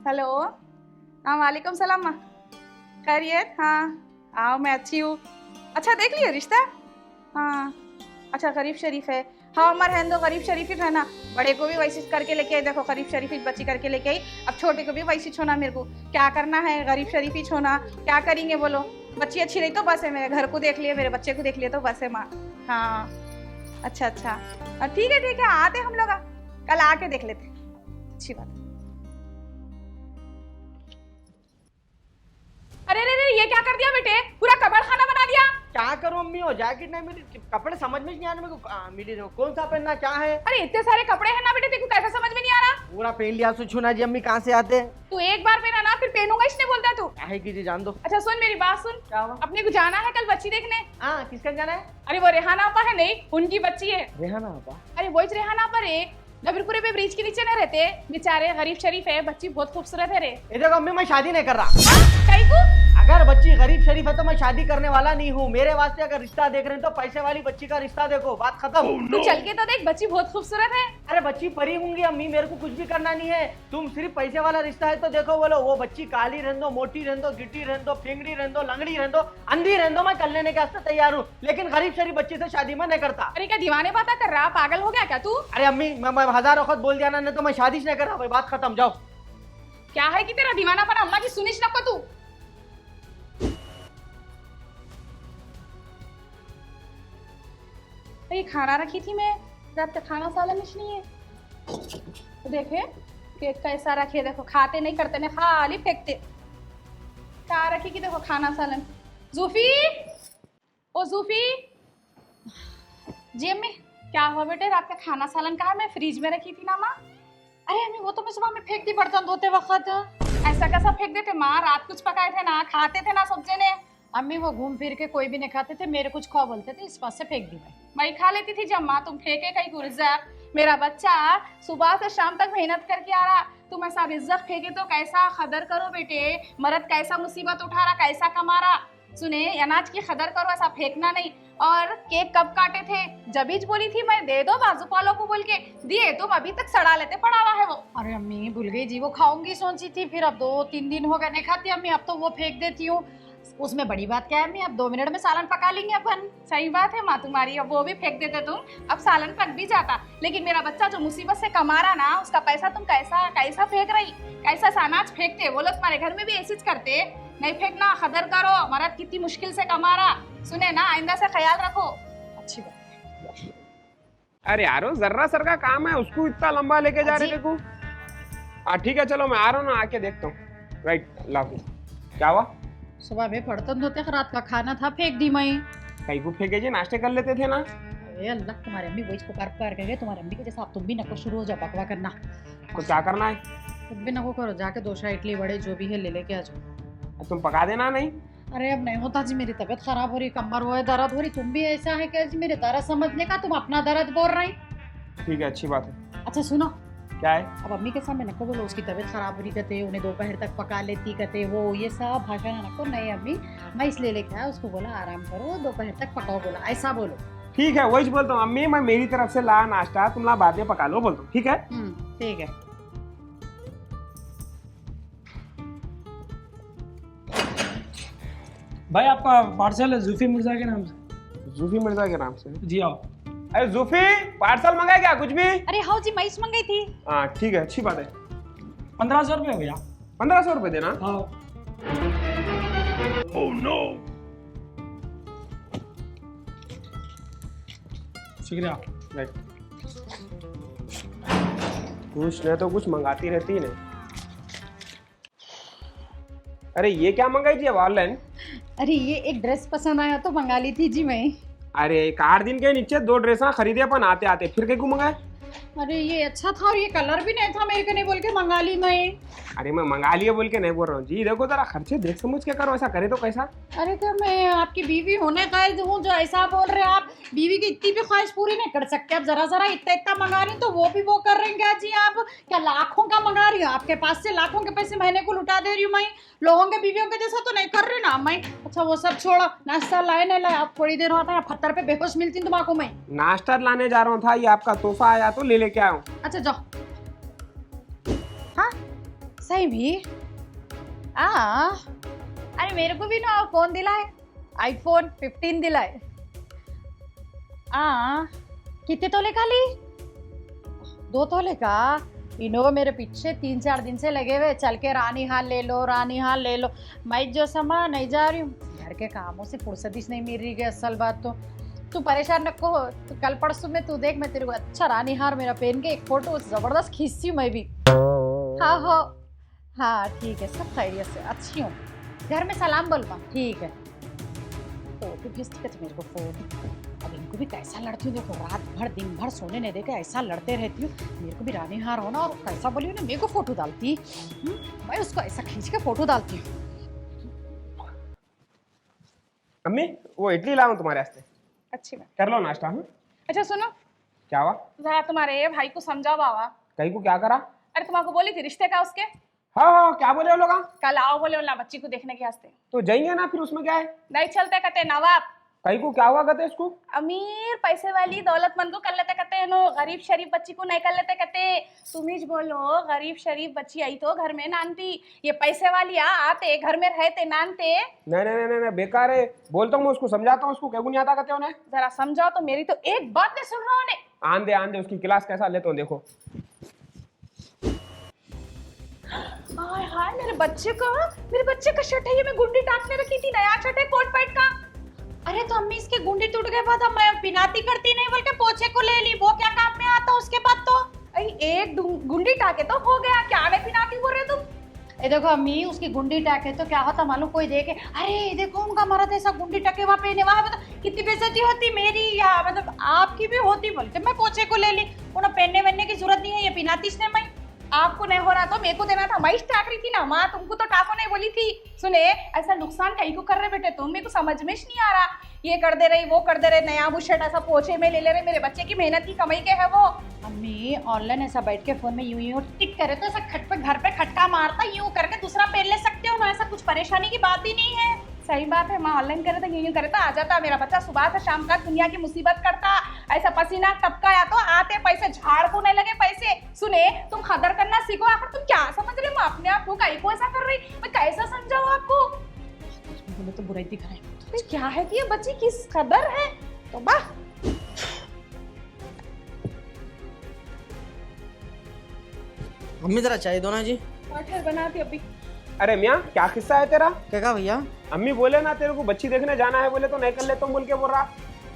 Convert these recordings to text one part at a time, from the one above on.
Hello. हाँ वालेकुम सलाम माँ। खैरियत? हाँ आओ, मैं अच्छी हूँ। अच्छा देख लिया रिश्ता? हाँ अच्छा, गरीब शरीफ है। हाँ उमर है तो गरीब शरीफ ही रहना। बड़े को भी वैसे करके लेके आई, देखो गरीब शरीफ ही बच्ची करके लेके आई। अब छोटे को भी वैसे छोना, मेरे को क्या करना है, गरीब शरीफ ही छोना। क्या करेंगे बोलो? बच्ची अच्छी रही तो बस है, मेरे घर को देख लिया, मेरे बच्चे को देख लिया तो बस है माँ। हाँ अच्छा अच्छा, ठीक है आते हम लोग, कल आके देख लेते। अच्छी बात। अरे अरे ये क्या कर दिया बेटे, पूरा कबाड़ खाना बना दिया। क्या करूं अम्मी, हो जैकेट नहीं मिली, कपड़े समझ में नहीं आ रहे मेरे को। मिली नहीं, कौन सा पहनना क्या है? अरे इतने सारे कपड़े हैं ना बेटे, तेरे को कैसा समझ में नहीं आ रहा? पूरा पहन लिया सुछुना जी अम्मी, कहाँ से आते हैं? तू एक बार पहना ना, फिर पहनूंगा इसने बोलता है तू। क्या है कीजिए, जान दो। अच्छा सुन मेरी बात सुन, क्या हुआ? अपने को जाना है कल बच्ची देखने। हाँ किसका जाना है? अरे वो रेहाना आपा है नहीं, उनकी बच्ची है। रेहाना आपा? अरे वो रेहाना पर है, नबीरपुरे पे ब्रिज के नीचे न रहते, बेचारे गरीब शरीफ है, बच्ची बहुत खूबसूरत है रे। ये देखो अम्मी, मैं शादी नहीं कर रहा। कहीं को? अगर बच्ची गरीब शरीफ है तो मैं शादी करने वाला नहीं हूँ। मेरे वास्ते अगर रिश्ता देख रहे हैं तो पैसे वाली बच्ची का रिश्ता देखो, बात खत्म। तू चल के तो देख, बच्ची बहुत खूबसूरत है। अरे बच्ची परी होंगी अम्मी, मेरे को कुछ भी करना नहीं है। तुम सिर्फ पैसे वाला रिश्ता है तो देखो, बोलो वो बच्ची काली रहने दो, मोटी रहने दो, गिट्टी रहने दो, फिंगड़ी रहने दो, लंगड़ी रहने दो, अंधी रहने दो, मैं कल लेने के वास्ते तैयार हूँ। लेकिन गरीब शरीफ बच्ची से शादी मैं नहीं करता। अरे क्या दीवाने बातें कर रहा, पागल हो गया क्या तू? अरे अम्मी मैं हजार वक्त बोल दिया ना, नहीं तो मैं शादी नहीं कर रहा भाई, बात खत्म, जाओ। क्या है कि तेरा दीवाना पर अम्मा की सुनिश नको तू। ये खाना रखी थी मैं, रात का खाना सालन नहीं है। तो देखे केक कैसा रखे, देखो खाते नहीं करते नहीं, खाली फेंकते। क्या रखी कि देखो खाना सालन। जूफी, ओ जूफी। जी अम्मी। क्या हुआ बेटे, रात का खाना सालन कहा? मैं फ्रिज में रखी थी ना माँ। अरे अम्मी वो तो मैं सुबह में फेंक दी बर्तन धोते वक्त। ऐसा कैसा फेंक देते माँ, रात कुछ पकाए थे ना, खाते थे ना सब जने। अम्मी वो घूम फिर के कोई भी नहीं खाते थे, मेरे कुछ खा बोलते थे, इस बात से फेंक दी मैं खा लेती थी जब माँ, तुम फेंके कहीं को रिजर्व। मेरा बच्चा सुबह से शाम तक मेहनत करके आ रहा, तुम ऐसा रिजर्व फेंके तो कैसा कदर करो बेटे। मर्द कैसा मुसीबत उठा रहा, कैसा कमा रहा। सुने अनाज की कदर करो, ऐसा फेंकना नहीं। और केक कब काटे थे? जबीज बोली थी मैं दे दो बाजू वालों को बोल के, दिए तुम अभी तक सड़ा लेते पड़ा हुआ है वो। अरे अम्मी भूल गई जी, वो खाऊंगी सोची थी, फिर अब 2-3 दिन हो गए नहीं खाती अम्मी, अब तो वो फेंक देती हूँ। उसमें बड़ी बात क्या है अम्मी, अब 2 मिनट में सालन पका लेंगे अपन। सही बात है माँ तुम्हारी, अब वो भी फेंक देते तुम, अब सालन पक भी जाता। लेकिन मेरा बच्चा जो मुसीबत से कमा रहा ना, उसका पैसा तुम कैसा कैसा फेंक रही, कैसा अनाज फेंकते। वो लोग तुम्हारे घर में भी ऐसे करते। नहीं फेंकना, कदर करो, मर्द कितनी मुश्किल से कमा रहा। सुने ना, आइंदा से ख्याल रखो। अच्छी बात। अरे यारो जर्रा सर का काम है, उसको इतना लंबा लेके जा रहे थे को। हाँ ठीक है चलो, मैं आ रहा हूँ ना, आके देखता हूँ। राइट, अल्लाह हाफिज़। क्या हुआ? सुबह में बर्तन धोते रात का खाना था, फेंक दी मैं। कहीं को फेंके जी, नाश्ते कर लेते थे ना। अरे अल्लाह, तुम्हारे अम्मी वही पुकार पुकार के गए, तुम्हारे अम्मी के जैसा अब तुम भी नको शुरू हो जाओ बकवा करना। तो क्या करना है? तुम भी नको करो, जाके डोसा इडली वड़े जो भी है ले लेके आ जाओ। तुम पका देना। नहीं अरे अब नहीं होता जी, मेरी तबीयत खराब हो रही, कमर वो है, दर्द हो रही। तुम भी ऐसा है कि मेरे दर्द समझने का, तुम अपना दर्द बोल रही। ठीक है, अच्छी बात है। अच्छा सुनो, क्या है? अब अम्मी के सामने नको बोलो उसकी तबीयत खराब हो रही कहते, उन्हें दोपहर तक पका लेती कहते, वो ये सब भाषा नको। नहीं अम्मी, मैं इसलिए लेके आया, उसको बोला आराम करो, दोपहर तक पकाओ, बोला ऐसा बोलो। ठीक है, वही बोलता हूँ अम्मी, मैं मेरी तरफ से ला नाश्ता, तुम ला बाद में पका लो, बोलता हूँ। ठीक है ठीक है। भाई आपका पार्सल है जूफी मिर्जा के नाम से। जूफी मिर्जा के नाम से? जी आओ। अरे जूफी, पार्सल मंगाए क्या कुछ भी? अरे हाँ जी, मैं मंगाई थी। हाँ ठीक है, अच्छी बात है। 1500 रुपये भैया। 1500 रुपये देना। हाँ। Oh no. शुक्रिया। राइट, कुछ नहीं तो कुछ मंगाती रहती है नहीं। अरे ये क्या मंगाई थी अब ऑनलाइन? अरे ये एक ड्रेस पसंद आया तो मंगा ली थी जी मैं। अरे 8 दिन के नीचे 2 ड्रेसा खरीदे अपन आते आते, फिर कहीं को मंगाए? अरे ये अच्छा था और ये कलर भी नहीं था मेरे को, नहीं बोल के मंगा ली मैं। अरे मैं मंगा लिया बोल के नहीं बोल रहा हूँ जी, देखो जरा खर्चे देख समझ के करो, ऐसा करे तो कैसा? अरे क्या मैं आपकी बीवी होने का हूँ जो ऐसा बोल रहे आप? बीवी की इतनी भी ख्वाहिश पूरी नहीं कर सकते आप? जरा जरा इतना इतना मंगा रही तो वो भी वो कर रहे हैं क्या जी आप? क्या लाखों का मंगा रही हो? आपके पास से लाखों के पैसे महीने को लुटा दे रही हूँ मैं। लोगों के बीवियों के जैसा तो नहीं कर रही ना मैं। अच्छा वो सब छोड़ो, नाश्ता लाए नहीं लाए, आप थोड़ी देर होता है पत्थर पे बेहोश मिलती तुम्हारा मैं। नाश्ता लाने जा रहा था, ये आपका तोहफा आया तो ले लेके आया हूँ। अच्छा जाओ। हाँ सही भी अरे मेरे को भी ना फोन दिलाए, आईफोन 15 दिलाए। कितने तोले का ली? 2 तोले का। इनोवा मेरे पीछे 3-4 दिन से लगे हुए, चल के रानी हाल ले लो, रानी हाल ले लो। मैं जो समा नहीं जा रही हूँ, घर के कामों से फुर्सत ही नहीं मिल रही है। असल बात तो तू परेशान रखो, तो कल परसों में तू देख, मैं तेरे को अच्छा रानी हार मेरा पहन के एक फोटो जबरदस्त खींचती हूँ मैं भी। हाँ ठीक है, सब खैरियत से अच्छी हूँ। घर में सलाम बोलवा, ठीक है। फोटो भेजती है मेरे को फोटो। अब इनको भी कैसा लड़ती हूँ देखो, रात भर दिन भर सोने नहीं देके ऐसा लड़ते रहती हूँ। मेरे को भी रानी हार होना, और कैसा बोली ना मेरे को फोटो डालती, मैं उसको ऐसा खींच के फोटो डालती हूँ। अम्मी वो इडली लाऊं तुम्हारे वास्ते? अच्छी बात। कर लो नाश्ता। अच्छा सुनो, क्या हुआ? जरा तुम्हारे भाई को समझाओ बाबा। कहीं को क्या करा? अरे तुमको बोली थी रिश्ते का उसके, हाँ क्या बोले वो लोग? कल आओ बोले ना बच्ची को देखने के वास्ते। तो जाएंगे ना, फिर उसमें क्या है? नहीं चलते कहते नवाब। कहीं को क्या हुआ कहते इसको? अमीर पैसे वाली दौलतमंद को कर लेते कहते हैं नो, गरीब शरीफ बच्ची को नहीं कर लेते कहते। तुम ही बोलो, गरीब शरीफ बच्ची आई तो घर में नानती, ये पैसे वाली आते घर में रहते नानते। नहीं नहीं नहीं नहीं बेकार है, बोलता हूँ मैं उसको, समझाता हूँ उसको, क्या नहीं आता कहते उन्हें। जरा समझाओ तो, मेरी तो एक बात नहीं सुन रहा उन्हें। आंदे उसकी क्लास कैसा लेते हो देखो। हाय हाय, मेरे बच्चे का शर्ट है, ये मैं गुंडी टाकने रखी थी, नया शर्ट है कोट पैंट का। अरे तो अम्मी इसके गुंडी टूट गए बाद मैं पिनाती करती नहीं बोल के पोछे को ले ली, वो क्या काम में आता उसके बाद तो। एक गुंडी टाके तो हो गया, क्या मैं पिनाती बोल रहे तुम? ये देखो अम्मी, उसकी गुंडी टाके तो क्या होता मालूम, कोई देखे अरे देखो उनका मर्द ऐसा गुंडी टाके वहाँ पे वहाँ मतलब कितनी बेइज्जती होती मेरी, या मतलब आपकी भी होती बोलते। मैं पोछे को ले ली, उन्हें पहनने वहनने की जरूरत नहीं है, ये पिनाती इसने। मैं आपको नहीं हो रहा तो मेरे को देना था, मैं ही टाक रही थी ना माँ, तुमको तो टाको नहीं बोली थी। सुने, ऐसा नुकसान कहीं को कर रहे बेटे तुम, मेरे को समझ में नहीं आ रहा। ये कर दे रही, वो कर दे रहे, नया बुशर्ट ऐसा पोछे में ले ले रहे, मेरे बच्चे की मेहनत की कमाई के है वो। अम्मी ऑनलाइन ऐसा बैठ के फोन में यूं टिक करे तो ऐसा खट पे घर पे खटका मारता, यूं करके दूसरा पहन ले सकते हो ना, ऐसा कुछ परेशानी की बात ही नहीं है। सही बात है, माँ ऑनलाइन करे तो यूं करे तो आ जाता। मेरा बच्चा सुबह से शाम तक दुनिया की मुसीबत करता, ऐसा पसीना टपकाया तो आते पैसे, झाड़ को नहीं लगे पैसे। सुने, तुम कदर करना सीखो। आखिर तुम क्या समझ रहे हो अपने आप को, कहीं को ऐसा कर रही, मैं कैसा समझाऊं आपको? बोले तो बुराई दिख रहा है। क्या है कि ये बच्ची किस कदर है, तो वाह। मम्मी जरा चाय दो ना जी। मटर बनाती अभी। अरे मियाँ क्या किस्सा है तेरा? क्या कहा भैया? अम्मी बोले ना तेरे को बच्ची देखने जाना है, बोले तो नहीं कर लेता हूँ बोल के बोल रहा।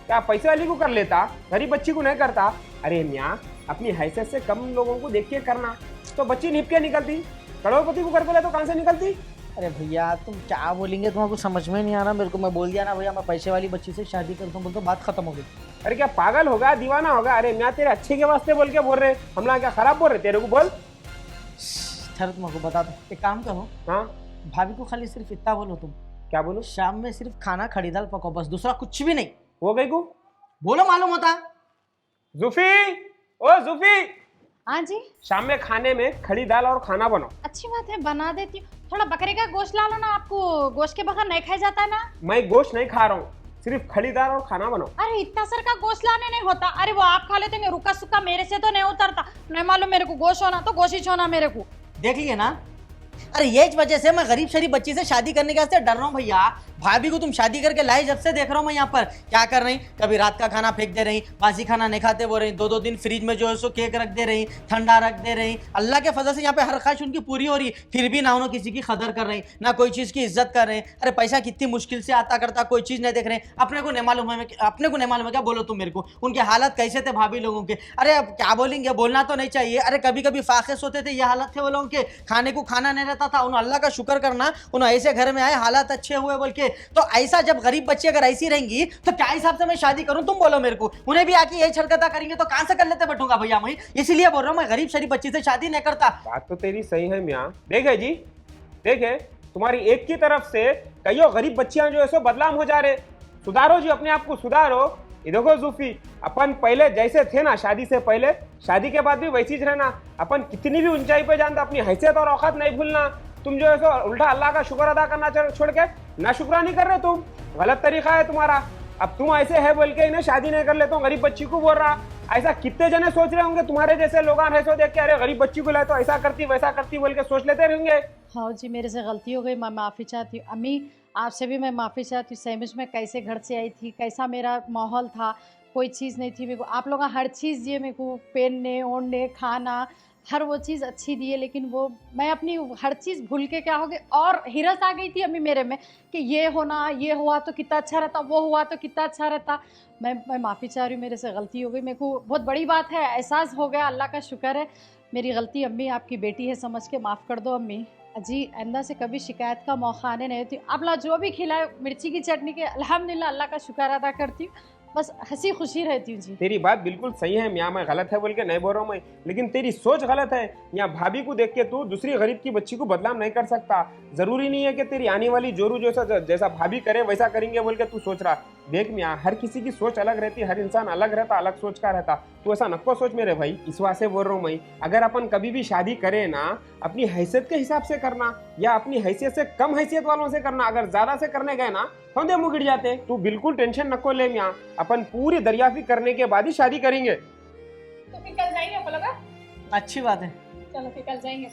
क्या पैसे वाली को कर लेता, गरीब बच्ची को नहीं करता? अरे मियाँ अपनी हैसियत से कम लोगों को देख के करना, तो बच्ची निप के निकलती। करोड़पति को कर बोले तो कहाँ से निकलती? अरे भैया तुम क्या बोलेंगे, तुम्हारा कुछ समझ में नहीं आ रहा मेरे को। मैं बोल दिया ना भैया मैं पैसे वाली बच्ची से शादी करता हूँ, बोल तो बात खत्म हो गई। अरे क्या पागल होगा, दीवाना होगा? अरे मियाँ तेरे अच्छे के वास्ते बोल के बोल रहे, हमला क्या खराब बोल रहे तेरे को? बोल ठहरो तुमको बता दो, एक काम करो, हाँ भाभी को खाली सिर्फ इतना बोलो, तुम क्या बोलो? शाम में सिर्फ खाना खड़ी दाल पकाओ, बस दूसरा कुछ भी नहीं। वो गई को बोलो मालूम होता। जुफी, ओ जुफी, हाँ जी शाम में खाने में खड़ी दाल और खाना बनाओ। अच्छी बात है, बना देती हूँ। थोड़ा बकरे का गोश्त ला लो ना, आपको गोश्त के बगैर नहीं खाया जाता ना। मैं गोश्त नहीं खा रहा हूँ, सिर्फ खड़ी दाल और खाना बनाओ। अरे इतना सर का गोश्त लाने नहीं होता, अरे वो आप खा लेते, रुका सुक्का मेरे से तो नहीं उतरता। नहीं मालूम मेरे को गोश्त होना तो गोश्त ही होना मेरे को। देख लिए ना, अरे ये वजह से मैं गरीब शरीफ बच्ची से शादी करने के वास्ते डर रहा हूँ भैया। भाभी को तुम शादी करके लाए जब से देख रहा हूँ मैं यहाँ पर क्या कर रही, कभी रात का खाना फेंक दे रही, बासी खाना नहीं खाते बोल रही, 2-2 दिन फ्रिज में जो है सो केक रख दे रही, ठंडा रख दे रही। अल्लाह के फजल से यहाँ पे हर ख्वाहिश उनकी पूरी हो रही, फिर भी ना उन्होंने किसी की कदर कर रही, ना कोई चीज़ की इज्जत कर रहे। अरे पैसा कितनी मुश्किल से आता करता, कोई चीज़ नहीं देख रहे। अपने को नहीं मालूम है, अपने को नहीं मालूम है क्या? बोलो तुम मेरे को उनके हालत कैसे थे भाभी लोगों के। अरे अब क्या बोलेंगे, बोलना तो नहीं चाहिए। अरे कभी कभी फाकिस होते थे, ये हालत थे वो लोगों के, खाने को खाना नहीं रहता था। उन्होंने अल्लाह का शुक्र करना, उन्होंने ऐसे घर में आए, हालात अच्छे हुए बोल के। तो ऐसा जब गरीब बच्ची अगर ऐसी रहेंगी तो क्या हिसाब से मैं शादी करूं? तुम बोलो मेरे को। उन्हें भी आके यही छरकता करेंगे तो कहां से कर लेते बैठूंगा भैया मैं। इसलिए बोल रहा हूं मैं गरीब शरीफ बच्ची से शादी नहीं करता। बात तो तेरी सही है मियाँ। देखे जी, देखे तुम्हारी एक की तरफ से कईयों गरीब बच्चियां जो है सो बदनाम हो जा रहे। सुधारो जी, अपने आप को सुधारो। ये देखो जूफी, अपन पहले जैसे थे ना शादी से पहले, शादी के बाद भी वैसी ही रहना। अपन कितनी भी ऊंचाई पे जानते, अपनी हैसियत और औकात नहीं भूलना। तुम जो है सो उल्टा अल्लाह का शुक्र अदा करना छोड़ के ना शुक्रानी कर रहे, तुम गलत तरीका है तुम्हारा। अब तुम ऐसे है बोल के इन्हें शादी नहीं कर लेता हूँ, गरीब बच्ची को बोल रहा। ऐसा कितने जने सोच रहे होंगे तुम्हारे जैसे लोग ऐसे देख के, अरे गरीब बच्ची को लाए तो ऐसा करती वैसा करती बोल के सोच लेते रहेंगे। हाँ जी, मेरे से गलती हो गई, मैं माफ़ी चाहती हूँ। अम्मी आपसे भी मैं माफ़ी चाहती हूँ। सहमज में कैसे घर से आई थी, कैसा मेरा माहौल था, कोई चीज़ नहीं थी मेरे को। आप लोग हर चीज़ दिए मेरे को, पहनने ओढ़ने खाना, हर वो चीज़ अच्छी दी है, लेकिन वो मैं अपनी हर चीज़ भूल के क्या हो गई, और हिरस आ गई थी अम्मी मेरे में कि ये होना, ये हुआ तो कितना अच्छा रहता, वो हुआ तो कितना अच्छा रहता। मैं माफ़ी चाह रही हूँ, मेरे से गलती हो गई, मेरे को बहुत बड़ी बात है, एहसास हो गया, अल्लाह का शुक्र है मेरी गलती। अम्मी आपकी बेटी है, समझ के माफ़ कर दो अम्मी जी। आइंदा से कभी शिकायत का मौका आने नहीं होती। आप लोग जो भी खिलाए मिर्ची की चटनी के, अल्हम्दुलिल्लाह अल्लाह का शुक्र अदा करती हूँ, बस हंसी खुशी रहती हूँ जी। तेरी बात बिल्कुल सही है मियाँ, मैं गलत है बोल के नहीं बोल रहा हूँ मैं, लेकिन तेरी सोच गलत है। यहाँ भाभी को देख के तू दूसरी गरीब की बच्ची को बदनाम नहीं कर सकता। जरूरी नहीं है कि तेरी आने वाली जोरू जैसा भाभी करे वैसा करेंगे बोल के तू सोच रहा। देख मियाँ, हर किसी की सोच अलग रहती है, हर इंसान अलग रहता, अलग सोच का रहता। तू ऐसा नको सोच मेरे भाई, इस वास्ते बोल रहा हूँ मैं। अगर अपन कभी भी शादी करें ना, अपनी हैसियत के हिसाब से करना, या अपनी हैसियत से कम हैसियत वालों से करना। अगर ज्यादा से करने गए ना हम मुँह गिर जाते। तू बिल्कुल टेंशन नको ले मियाँ, अपन पूरी दरियाफी करने के बाद ही शादी करेंगे। तो फिर कल जाएंगे आप लोग? अच्छी बात है। चलो फिर कल जाएंगे।